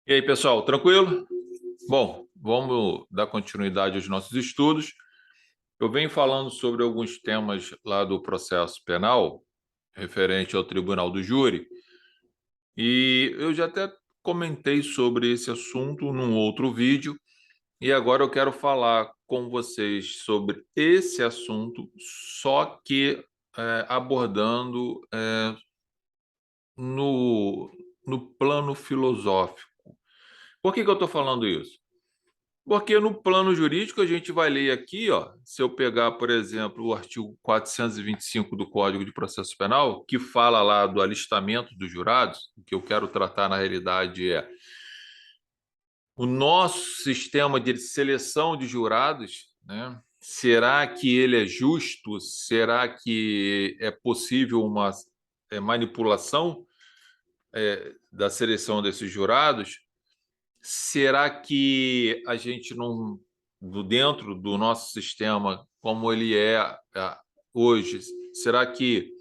E aí, pessoal, tranquilo? Bom, vamos dar continuidade aos nossos estudos. Eu venho falando sobre alguns temas lá do processo penal, referente ao Tribunal do Júri, e eu já até comentei sobre esse assunto num outro vídeo, e agora eu quero falar com vocês sobre esse assunto, só que abordando no, no plano filosófico. Por que eu estou falando isso? Porque no plano jurídico a gente vai ler aqui, ó, se eu pegar, por exemplo, o artigo 425 do Código de Processo Penal, que fala lá do alistamento dos jurados, o que eu quero tratar na realidade é o nosso sistema de seleção de jurados, né? Será que ele é justo? Será que é possível uma manipulação da seleção desses jurados? Será que a gente não, dentro do nosso sistema, como ele é hoje, será que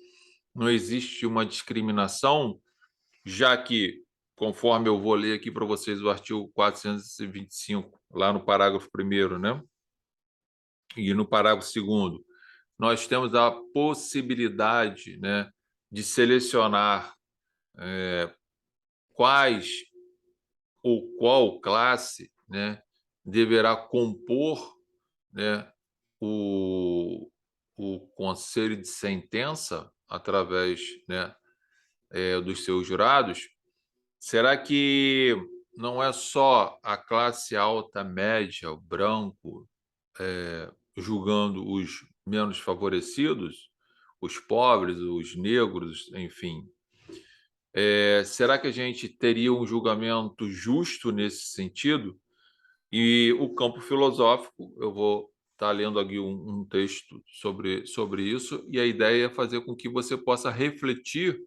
não existe uma discriminação, já que, conforme eu vou ler aqui para vocês o artigo 425, lá no parágrafo 1º, né? E no parágrafo 2º, nós temos a possibilidade, né, de selecionar quais ou qual classe, né, deverá compor, né, o, o conselho de sentença através, né, dos seus jurados. Será que não é só a classe alta, média, o branco, julgando os menos favorecidos, os pobres, os negros, enfim? Será que a gente teria um julgamento justo nesse sentido? E o campo filosófico, eu vou estar lendo aqui um texto sobre isso, e a ideia é fazer com que você possa refletir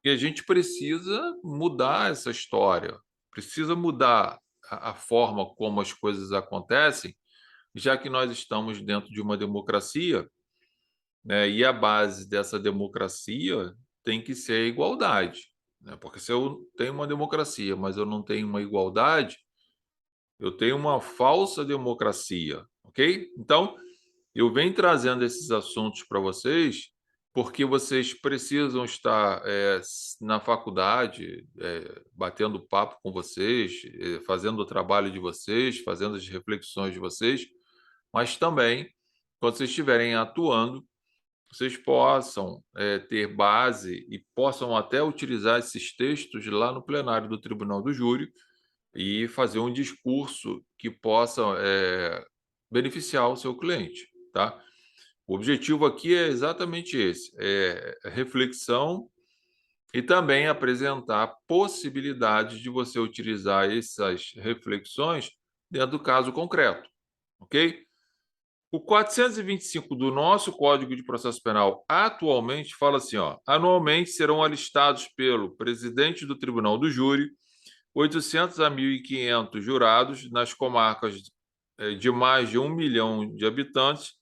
que a gente precisa mudar essa história, precisa mudar a forma como as coisas acontecem, já que nós estamos dentro de uma democracia, né, e a base dessa democracia tem que ser a igualdade, né? Porque se eu tenho uma democracia, mas eu não tenho uma igualdade, eu tenho uma falsa democracia, ok? Então, eu venho trazendo esses assuntos para vocês porque vocês precisam estar na faculdade, batendo papo com vocês, fazendo o trabalho de vocês, fazendo as reflexões de vocês, mas também, quando vocês estiverem atuando, vocês possam ter base e possam até utilizar esses textos lá no plenário do Tribunal do Júri e fazer um discurso que possa beneficiar o seu cliente, tá? O objetivo aqui é exatamente esse, reflexão e também apresentar possibilidades de você utilizar essas reflexões dentro do caso concreto, ok? O 425 do nosso Código de Processo Penal atualmente fala assim, ó, anualmente serão alistados pelo presidente do Tribunal do Júri 800 a 1.500 jurados nas comarcas de mais de 1 milhão de habitantes,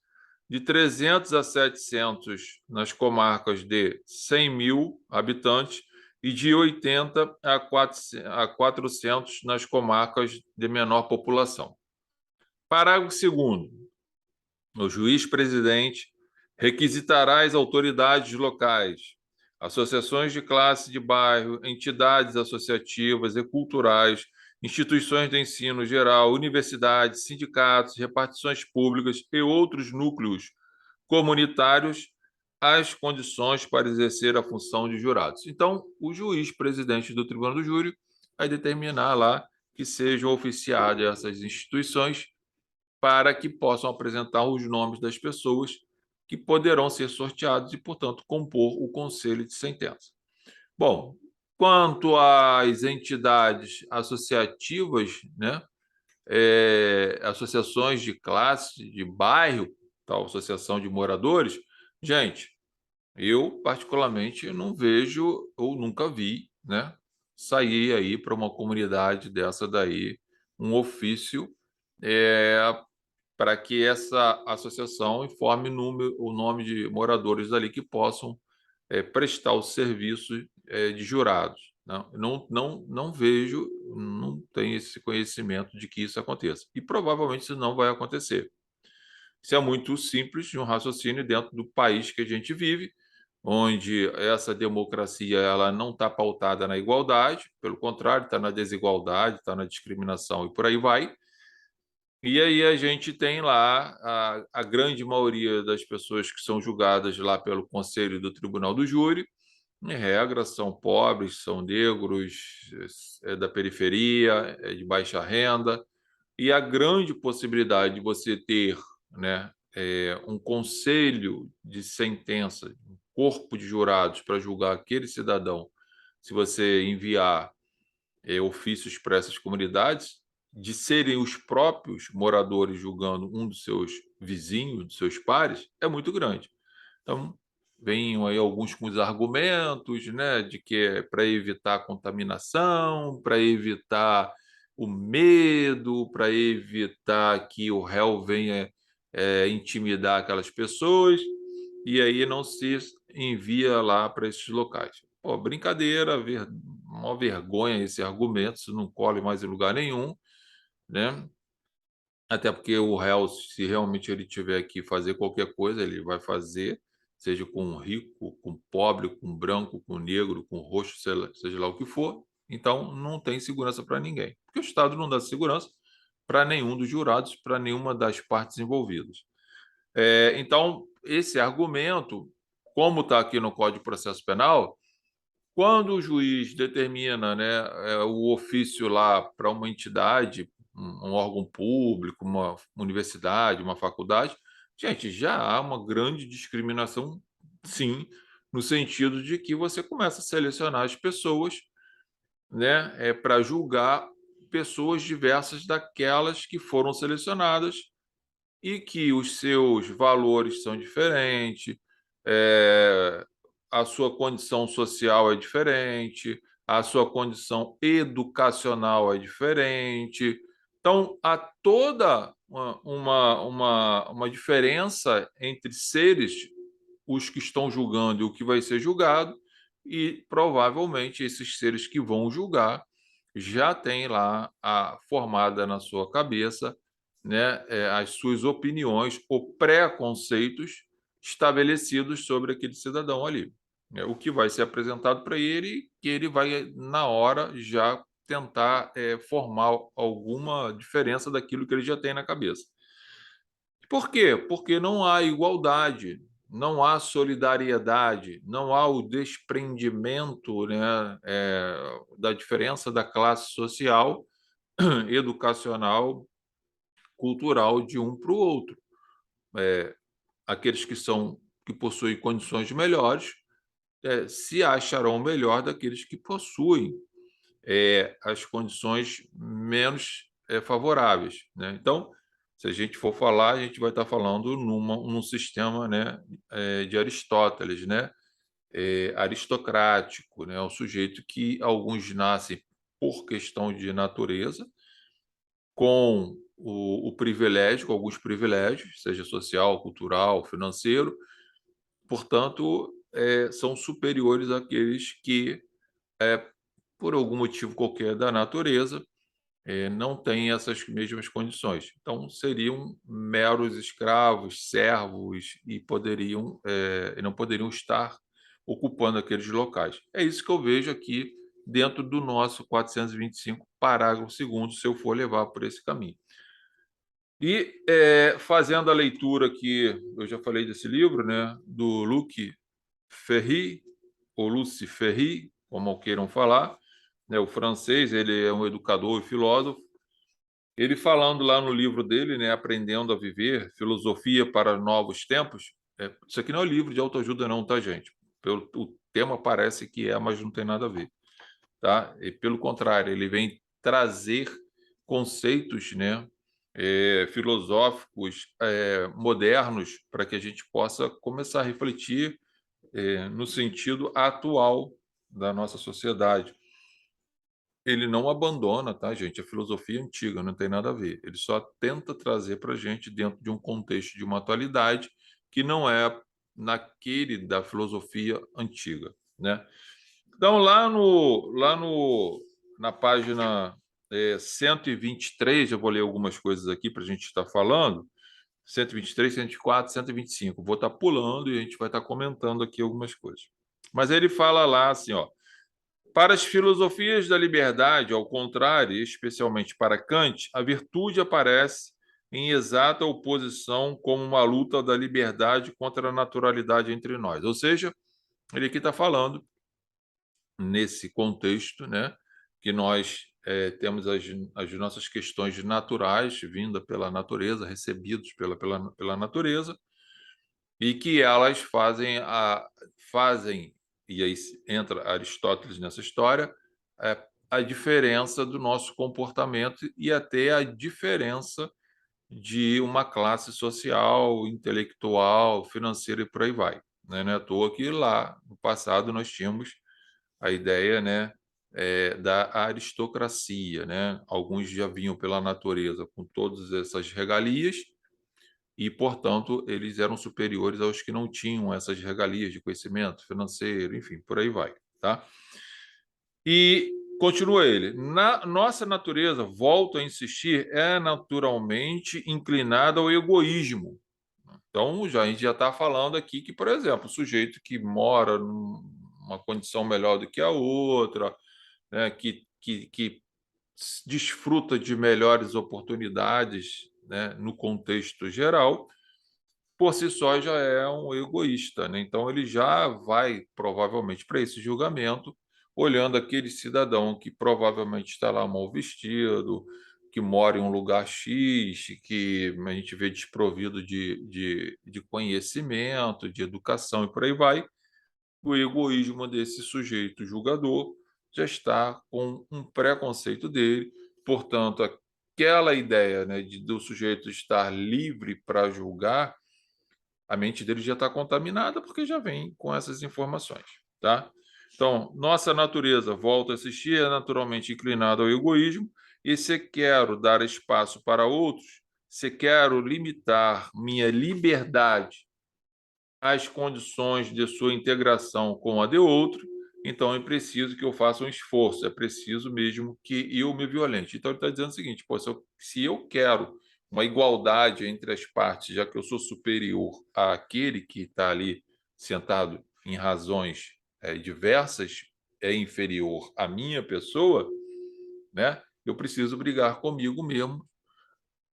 de 300 a 700 nas comarcas de 100 mil habitantes e de 80 a 400 nas comarcas de menor população. Parágrafo 2º. O juiz-presidente requisitará as autoridades locais, associações de classe de bairro, entidades associativas e culturais, instituições de ensino geral, universidades, sindicatos, repartições públicas e outros núcleos comunitários as condições para exercer a função de jurados. Então, o juiz-presidente do Tribunal do Júri vai determinar lá que sejam oficiadas essas instituições para que possam apresentar os nomes das pessoas que poderão ser sorteados e, portanto, compor o conselho de sentença. Bom, quanto às entidades associativas, né, associações de classe, de bairro, tal associação de moradores, gente, eu particularmente não vejo ou nunca vi, né, sair aí para uma comunidade dessa daí um ofício é, para que essa associação informe o nome de moradores ali que possam prestar o serviço de jurados. Não vejo, não tem esse conhecimento de que isso aconteça. E provavelmente isso não vai acontecer. Isso é muito simples de um raciocínio dentro do país que a gente vive, onde essa democracia ela não está pautada na igualdade, pelo contrário, está na desigualdade, está na discriminação e por aí vai. E aí a gente tem lá a grande maioria das pessoas que são julgadas lá pelo conselho do tribunal do júri, em regra, são pobres, são negros, da periferia, de baixa renda, e a grande possibilidade de você ter, né, um conselho de sentença, um corpo de jurados para julgar aquele cidadão, se você enviar ofícios para essas comunidades, de serem os próprios moradores julgando um dos seus vizinhos, dos seus pares, é muito grande. Então, vêm aí alguns com os argumentos, né, de que é para evitar a contaminação, para evitar o medo, para evitar que o réu venha intimidar aquelas pessoas, e aí não se envia lá para esses locais. Pô, brincadeira, uma vergonha esse argumento, isso não colhe mais em lugar nenhum, né? Até porque o réu, se realmente ele tiver que fazer qualquer coisa, ele vai fazer, seja com rico, com pobre, com branco, com negro, com roxo, seja lá o que for. Então, não tem segurança para ninguém. Porque o Estado não dá segurança para nenhum dos jurados, para nenhuma das partes envolvidas. Então, esse argumento, como está aqui no Código de Processo Penal, quando o juiz determina, né, o ofício lá para uma entidade, um órgão público, uma universidade, uma faculdade, gente, já há uma grande discriminação, sim, no sentido de que você começa a selecionar as pessoas, né, para julgar pessoas diversas daquelas que foram selecionadas e que os seus valores são diferentes, eh, a sua condição social é diferente, a sua condição educacional é diferente. Então, há toda uma diferença entre seres, os que estão julgando e o que vai ser julgado, e provavelmente esses seres que vão julgar já têm lá formada na sua cabeça, né, as suas opiniões ou preconceitos estabelecidos sobre aquele cidadão ali, né, o que vai ser apresentado para ele, que ele vai, na hora, já tentar formar alguma diferença daquilo que ele já tem na cabeça. Por quê? Porque não há igualdade, não há solidariedade, não há o desprendimento, né, da diferença da classe social, educacional, cultural de um para o outro. Aqueles que possuem condições melhores se acharão melhor daqueles que possuem as condições menos favoráveis, né? Então, se a gente for falar, a gente vai estar falando num sistema, né, de Aristóteles, né, aristocrático, né, o sujeito que alguns nascem por questão de natureza, com o privilégio, com alguns privilégios, seja social, cultural, financeiro, portanto, são superiores àqueles que, por algum motivo qualquer da natureza, não têm essas mesmas condições. Então, seriam meros escravos, servos e não poderiam estar ocupando aqueles locais. É isso que eu vejo aqui dentro do nosso 425, parágrafo 2º, se eu for levar por esse caminho. E, fazendo a leitura aqui, eu já falei desse livro, né, do Luc Ferry, ou Lucy Ferry, como queiram falar, né, o francês, ele é um educador e filósofo. Ele falando lá no livro dele, né, Aprendendo a Viver, Filosofia para Novos Tempos, isso aqui não é livro de autoajuda não, tá, gente? O tema parece que é, mas não tem nada a ver, tá? E pelo contrário, ele vem trazer conceitos, né, filosóficos, modernos, para que a gente possa começar a refletir, no sentido atual da nossa sociedade. Ele não abandona, tá, gente, a filosofia antiga, não tem nada a ver. Ele só tenta trazer para a gente dentro de um contexto de uma atualidade que não é naquele da filosofia antiga, né. Então, na página 123, eu vou ler algumas coisas aqui para a gente estar falando, 123, 124, 125. Vou estar pulando e a gente vai estar comentando aqui algumas coisas. Mas ele fala lá assim, ó, para as filosofias da liberdade, ao contrário, especialmente para Kant, a virtude aparece em exata oposição como uma luta da liberdade contra a naturalidade entre nós. Ou seja, ele aqui está falando, nesse contexto, né, que nós temos as nossas questões naturais, vindas pela natureza, recebidos pela natureza, e que elas fazem, e aí entra Aristóteles nessa história, a diferença do nosso comportamento e até a diferença de uma classe social, intelectual, financeira e por aí vai. Né? Não é à toa que lá, no passado, nós tínhamos a ideia, né, da aristocracia. Né? Alguns já vinham pela natureza com todas essas regalias, e, portanto, eles eram superiores aos que não tinham essas regalias de conhecimento financeiro, enfim, por aí vai, tá? E continua ele: na nossa natureza, volto a insistir, é naturalmente inclinada ao egoísmo. Então, a gente já está falando aqui que, por exemplo, o sujeito que mora numa condição melhor do que a outra, né, que desfruta de melhores oportunidades, né, no contexto geral, por si só já é um egoísta, né? Então ele já vai provavelmente para esse julgamento, olhando aquele cidadão que provavelmente está lá mal vestido, que mora em um lugar X, que a gente vê desprovido de conhecimento, de educação e por aí vai. O egoísmo desse sujeito julgador já está com um preconceito dele, portanto, aquela ideia, né, do sujeito estar livre para julgar, a mente dele já está contaminada porque já vem com essas informações, tá? Então, nossa natureza, volto a assistir, é naturalmente inclinada ao egoísmo, e se quero dar espaço para outros, se quero limitar minha liberdade às condições de sua integração com a de outro, então é preciso que eu faça um esforço, é preciso mesmo que eu me violente. Então ele está dizendo o seguinte: pô, se eu quero uma igualdade entre as partes, já que eu sou superior àquele que está ali sentado em razões diversas, é inferior à minha pessoa, né? Eu preciso brigar comigo mesmo,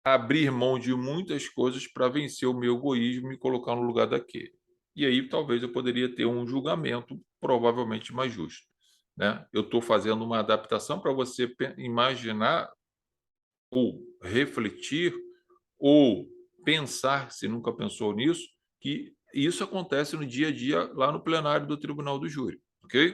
abrir mão de muitas coisas para vencer o meu egoísmo e me colocar no lugar daquele. E aí talvez eu poderia ter um julgamento provavelmente mais justo, né? Eu estou fazendo uma adaptação para você imaginar ou refletir ou pensar, se nunca pensou nisso, que isso acontece no dia a dia lá no plenário do Tribunal do Júri, ok?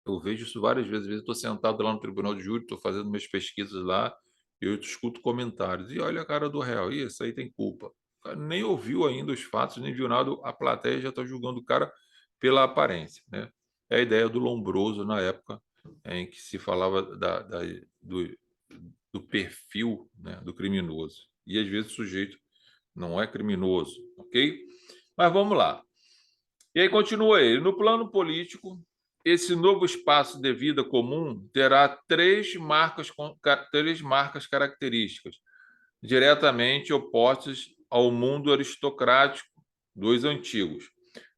Eu vejo isso várias vezes. Às vezes estou sentado lá no tribunal de júri, estou fazendo minhas pesquisas lá, e eu escuto comentários. E olha a cara do réu, "Ih, esse aí tem culpa." O cara nem ouviu ainda os fatos, nem viu nada, a plateia já está julgando o cara pela aparência, né? É a ideia do Lombroso na época em que se falava do perfil, né, do criminoso. E às vezes o sujeito não é criminoso, ok? Mas vamos lá. E aí continua ele. No plano político, esse novo espaço de vida comum terá três marcas características, diretamente opostas ao mundo aristocrático dos antigos: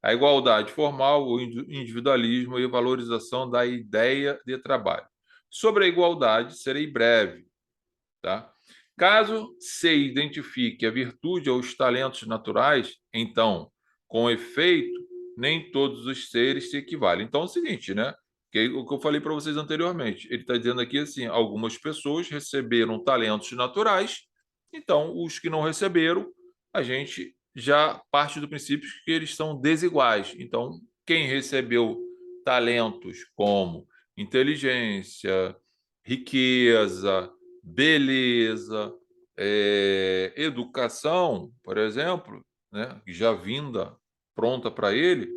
a igualdade formal, o individualismo e a valorização da ideia de trabalho. Sobre a igualdade, serei breve, tá? Caso se identifique a virtude ou os talentos naturais, então, com efeito, nem todos os seres se equivalem. Então é o seguinte, né? O que eu falei para vocês anteriormente. Ele está dizendo aqui assim: algumas pessoas receberam talentos naturais, então os que não receberam, a gente já parte do princípio que eles são desiguais. Então, quem recebeu talentos como inteligência, riqueza, beleza, educação, por exemplo, né, já vinda pronta para ele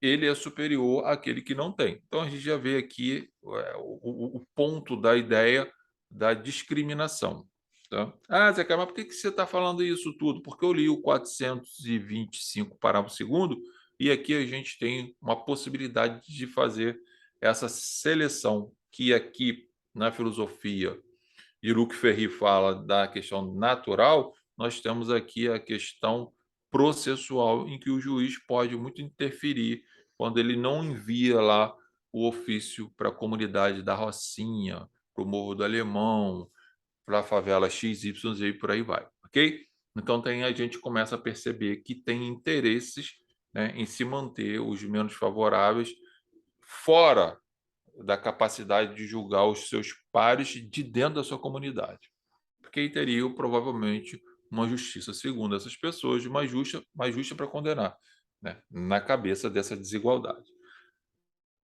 é superior àquele que não tem. Então a gente já vê aqui o ponto da ideia da discriminação. Tá? Ah, Zé Carlos, mas por que você está falando isso tudo? Porque eu li o 425 parágrafo segundo, e aqui a gente tem uma possibilidade de fazer essa seleção, que aqui na filosofia, e Luc Ferry fala da questão natural, nós temos aqui a questão processual, em que o juiz pode muito interferir quando ele não envia lá o ofício para a comunidade da Rocinha, para o Morro do Alemão, para a favela XYZ e por aí vai, ok? Então a gente começa a perceber que tem interesses, né, em se manter os menos favoráveis fora da capacidade de julgar os seus pares de dentro da sua comunidade. Porque aí teria provavelmente uma justiça, segundo essas pessoas, mais justa para condenar, né, na cabeça dessa desigualdade.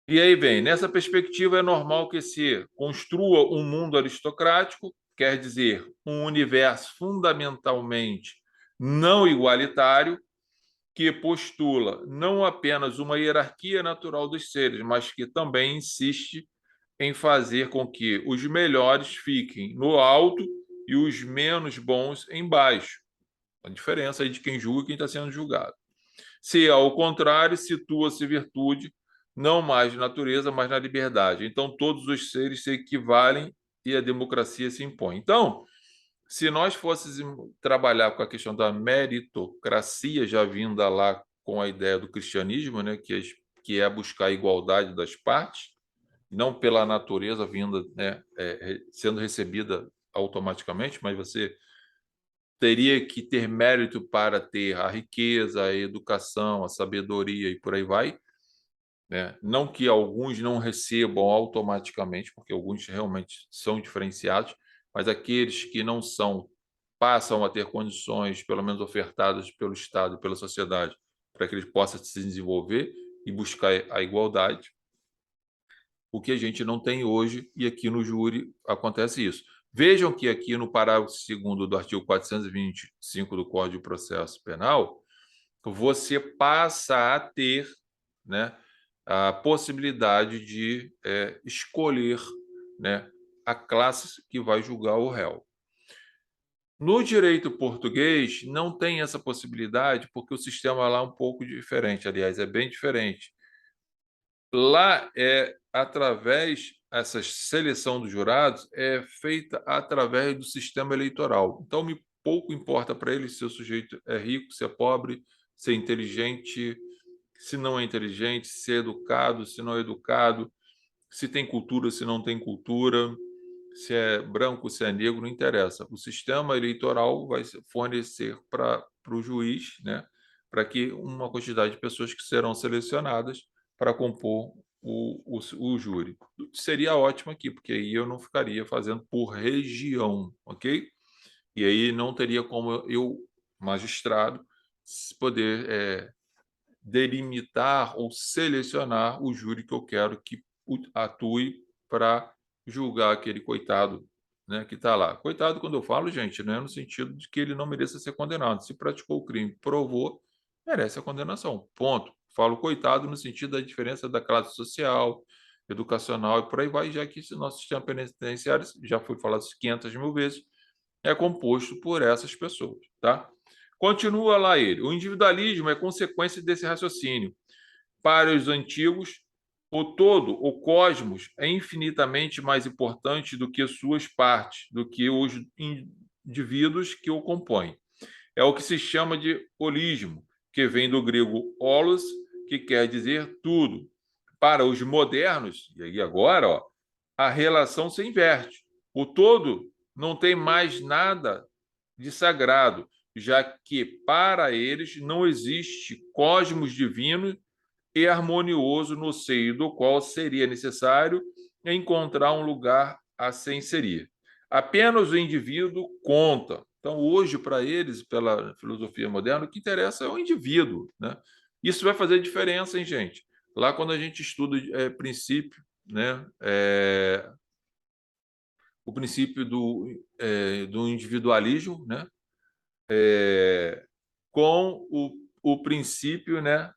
E aí vem, nessa perspectiva, é normal que se construa um mundo aristocrático, quer dizer, um universo fundamentalmente não igualitário, que postula não apenas uma hierarquia natural dos seres, mas que também insiste em fazer com que os melhores fiquem no alto e os menos bons embaixo. A diferença aí de quem julga e quem está sendo julgado. Se, ao contrário, situa-se virtude não mais na natureza, mas na liberdade. Então, todos os seres se equivalem e a democracia se impõe. Então, se nós fôssemos trabalhar com a questão da meritocracia, já vinda lá com a ideia do cristianismo, né, que é buscar a igualdade das partes, não pela natureza vinda, né, sendo recebida automaticamente, mas você teria que ter mérito para ter a riqueza, a educação, a sabedoria e por aí vai, né? Não que alguns não recebam automaticamente, porque alguns realmente são diferenciados, mas aqueles que não são passam a ter condições, pelo menos ofertadas pelo Estado e pela sociedade, para que eles possam se desenvolver e buscar a igualdade, o que a gente não tem hoje, e aqui no júri acontece isso. Vejam que aqui no parágrafo 2º do artigo 425 do Código de Processo Penal, você passa a ter, né, a possibilidade de escolher, né, a classe que vai julgar o réu. No direito português, não tem essa possibilidade, porque o sistema lá é um pouco diferente, aliás, é bem diferente. Lá essa seleção dos jurados é feita através do sistema eleitoral. Então, me pouco importa para ele se o sujeito é rico, se é pobre, se é inteligente, se não é inteligente, se é educado, se não é educado, se tem cultura, se não tem cultura, se é branco, se é negro, não interessa. O sistema eleitoral vai fornecer para o juiz, né, para que uma quantidade de pessoas que serão selecionadas para compor o júri. Seria ótimo aqui, porque aí eu não ficaria fazendo por região, ok? E aí não teria como eu, magistrado, poder delimitar ou selecionar o júri que eu quero que atue para julgar aquele coitado, né, que está lá. Coitado, quando eu falo, gente, não é no sentido de que ele não mereça ser condenado. Se praticou o crime, provou, merece a condenação. Ponto. Falo coitado no sentido da diferença da classe social, educacional e por aí vai, já que esse nosso sistema penitenciário, já foi falado 500 mil vezes, é composto por essas pessoas, tá? Continua lá ele. O individualismo é consequência desse raciocínio. Para os antigos, o todo, o cosmos, é infinitamente mais importante do que suas partes, do que os indivíduos que o compõem. É o que se chama de holismo, que vem do grego holos, que quer dizer tudo. Para os modernos, e aí agora, ó, a relação se inverte. O todo não tem mais nada de sagrado, já que para eles não existe cosmos divino e harmonioso no seio do qual seria necessário encontrar um lugar a se inserir. Apenas o indivíduo conta. Então, hoje, para eles, pela filosofia moderna, o que interessa é o indivíduo, né? Isso vai fazer diferença, hein, gente? Lá, quando a gente estuda princípio, né, o princípio do individualismo, né, com o princípio, né,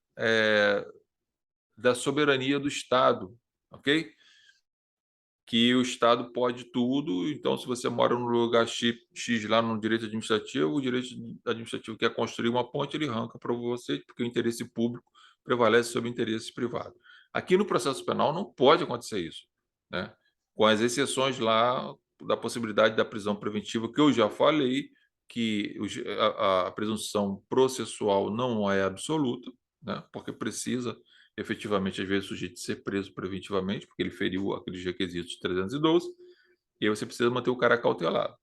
da soberania do Estado, ok? Que o Estado pode tudo, então se você mora no lugar X lá no direito administrativo, o direito administrativo quer construir uma ponte, ele arranca para você, porque o interesse público prevalece sobre o interesse privado. Aqui no processo penal não pode acontecer isso, né? com as exceções lá da possibilidade da prisão preventiva, que eu já falei, que a presunção processual não é absoluta, né, porque precisa efetivamente, às vezes, o sujeito ser preso preventivamente, porque ele feriu aqueles requisitos 312, e aí você precisa manter o cara cautelado.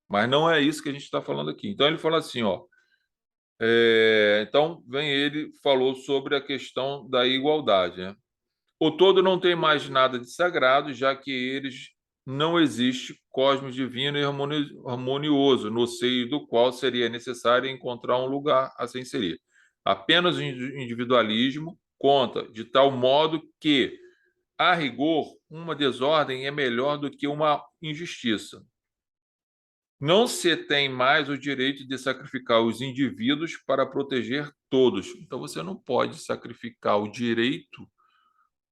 Mas não é isso que a gente está falando aqui. Então ele fala assim, ó, então vem ele, falou sobre a questão da igualdade, né? O todo não tem mais nada de sagrado, já que eles não existe cosmos divino e harmonioso, no seio do qual seria necessário encontrar um lugar a se inserir. Apenas o individualismo conta, de tal modo que, a rigor, uma desordem é melhor do que uma injustiça. Não se tem mais o direito de sacrificar os indivíduos para proteger todos. Então, você não pode sacrificar o direito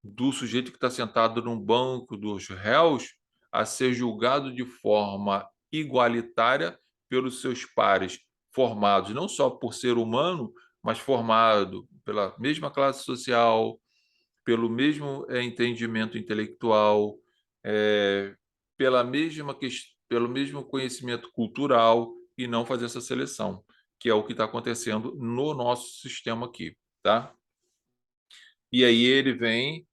do sujeito que está sentado num banco dos réus a ser julgado de forma igualitária pelos seus pares, formados não só por ser humano, mas formado pela mesma classe social, pelo mesmo entendimento intelectual, pela mesma pelo mesmo conhecimento cultural, e não fazer essa seleção, que é o que está acontecendo no nosso sistema aqui, tá? E aí ele vem,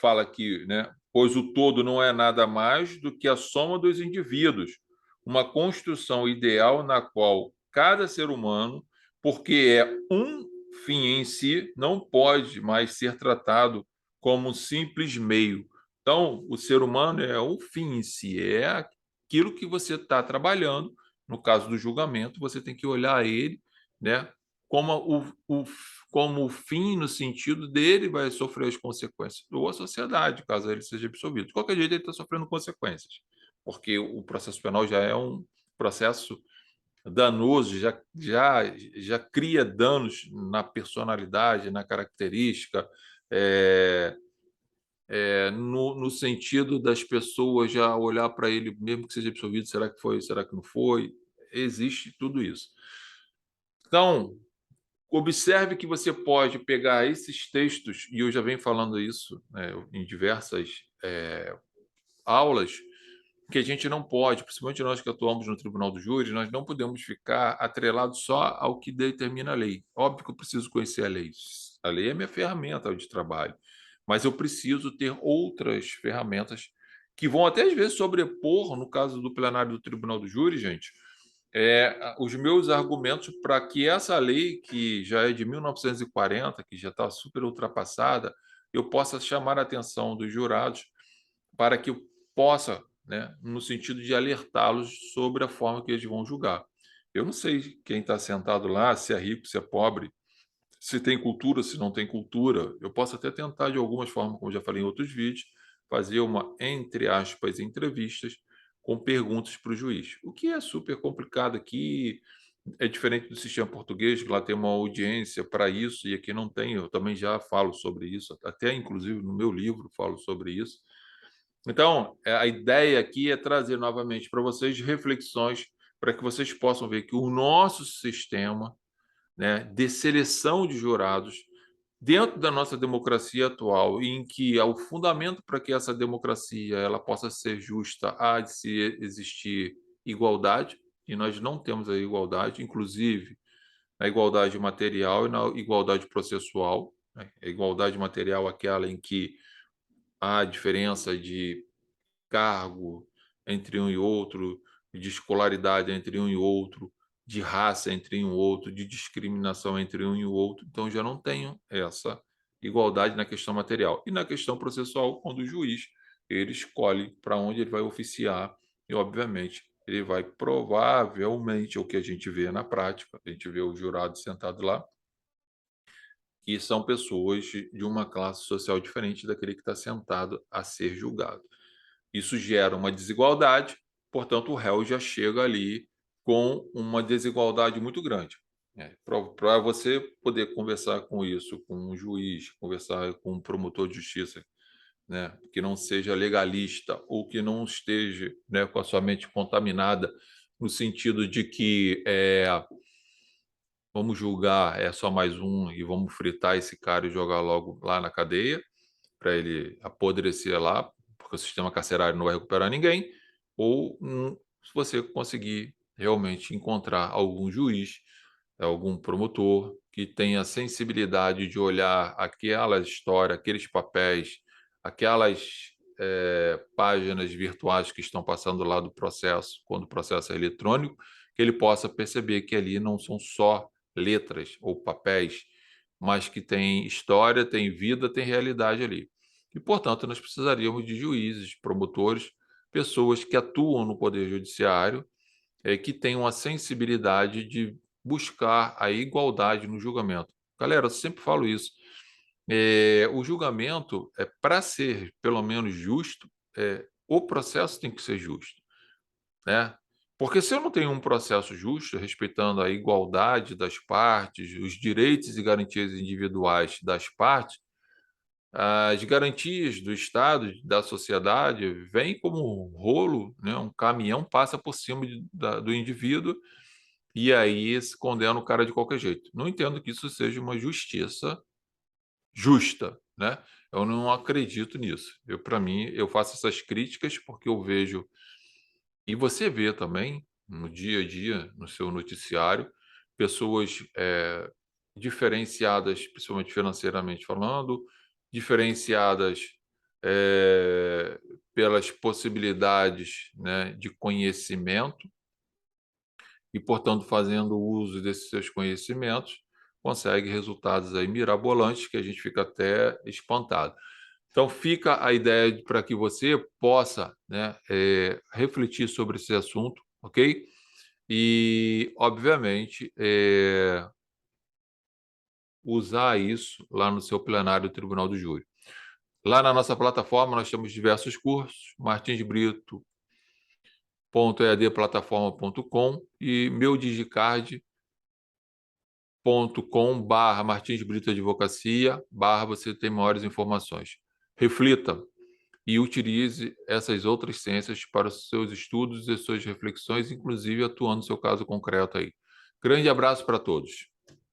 fala que, né, pois o todo não é nada mais do que a soma dos indivíduos, uma construção ideal na qual cada ser humano, porque é um fim em si, não pode mais ser tratado como um simples meio. Então, o ser humano é um fim em si, é aquilo que você está trabalhando. No caso do julgamento, você tem que olhar ele, né, como como o fim, no sentido dele vai sofrer as consequências, ou a sociedade, caso ele seja absolvido. De qualquer jeito, ele está sofrendo consequências, porque o processo penal já é um processo danoso, já cria danos na personalidade, na característica, é, no sentido das pessoas já olhar para ele, mesmo que seja absolvido, será que foi, será que não foi? Existe tudo isso. Então, observe que você pode pegar esses textos, e eu já venho falando isso, né, em diversas aulas, que a gente não pode, principalmente nós que atuamos no Tribunal do Júri, nós não podemos ficar atrelados só ao que determina a lei. Óbvio que eu preciso conhecer a lei. A lei é minha ferramenta de trabalho, mas eu preciso ter outras ferramentas que vão até às vezes sobrepor, no caso do plenário do Tribunal do Júri, gente, os meus argumentos para que essa lei, que já é de 1940, que já está super ultrapassada, eu possa chamar a atenção dos jurados para que eu possa, né, no sentido de alertá-los sobre a forma que eles vão julgar. Eu não sei quem está sentado lá, se é rico, se é pobre, se tem cultura, se não tem cultura. Eu posso até tentar, de algumas formas, como já falei em outros vídeos, fazer uma, entre aspas, entrevistas com perguntas para o juiz. O que é super complicado aqui, é diferente do sistema português, que lá tem uma audiência para isso, e aqui não tem. Eu também já falo sobre isso, até inclusive no meu livro falo sobre isso. Então, a ideia aqui é trazer novamente para vocês reflexões para que vocês possam ver que o nosso sistema, né, de seleção de jurados, dentro da nossa democracia atual, em que o fundamento para que essa democracia ela possa ser justa, há de se existir igualdade, e nós não temos a igualdade, inclusive na igualdade material e na igualdade processual, né? A igualdade material é aquela em que há diferença de cargo entre um e outro, de escolaridade entre um e outro, de raça entre um e outro, de discriminação entre um e o outro. Então, já não tenho essa igualdade na questão material. E na questão processual, quando o juiz ele escolhe para onde ele vai oficiar e, obviamente, ele vai provavelmente, o que a gente vê na prática, a gente vê o jurado sentado lá, que são pessoas de uma classe social diferente daquele que está sentado a ser julgado. Isso gera uma desigualdade, portanto, o réu já chega ali com uma desigualdade muito grande. Para você poder conversar com isso, com um juiz, conversar com um promotor de justiça, né, que não seja legalista ou que não esteja, né, com a sua mente contaminada, no sentido de que vamos julgar, é só mais um e vamos fritar esse cara e jogar logo lá na cadeia, para ele apodrecer lá, porque o sistema carcerário não vai recuperar ninguém, ou se você conseguir realmente encontrar algum juiz, algum promotor que tenha sensibilidade de olhar aquela história, aqueles papéis, aquelas páginas virtuais que estão passando lá do processo, quando o processo é eletrônico, que ele possa perceber que ali não são só letras ou papéis, mas que tem história, tem vida, tem realidade ali. E, portanto, nós precisaríamos de juízes, promotores, pessoas que atuam no Poder Judiciário, que tenham a sensibilidade de buscar a igualdade no julgamento. Galera, eu sempre falo isso. O julgamento, para ser pelo menos justo, o processo tem que ser justo, né? Porque se eu não tenho um processo justo, respeitando a igualdade das partes, os direitos e garantias individuais das partes, as garantias do Estado, da sociedade, vêm como um rolo, né? Um caminhão passa por cima do indivíduo e aí se condena o cara de qualquer jeito. Não entendo que isso seja uma justiça justa, né? Eu não acredito nisso. Para mim, eu faço essas críticas porque eu vejo, e você vê também no dia a dia, no seu noticiário, pessoas diferenciadas, principalmente financeiramente falando, diferenciadas pelas possibilidades, né, de conhecimento e, portanto, fazendo uso desses seus conhecimentos, consegue resultados aí mirabolantes que a gente fica até espantado. Então, fica a ideia para que você possa, né, refletir sobre esse assunto, ok? E, obviamente, usar isso lá no seu plenário do Tribunal do Júri. Lá na nossa plataforma, nós temos diversos cursos, martinsbrito.eadplataforma.com e meudigicard.com/Martins Brito Advocacia, você tem maiores informações. Reflita e utilize essas outras ciências para os seus estudos e suas reflexões, inclusive atuando no seu caso concreto aí. Grande abraço para todos.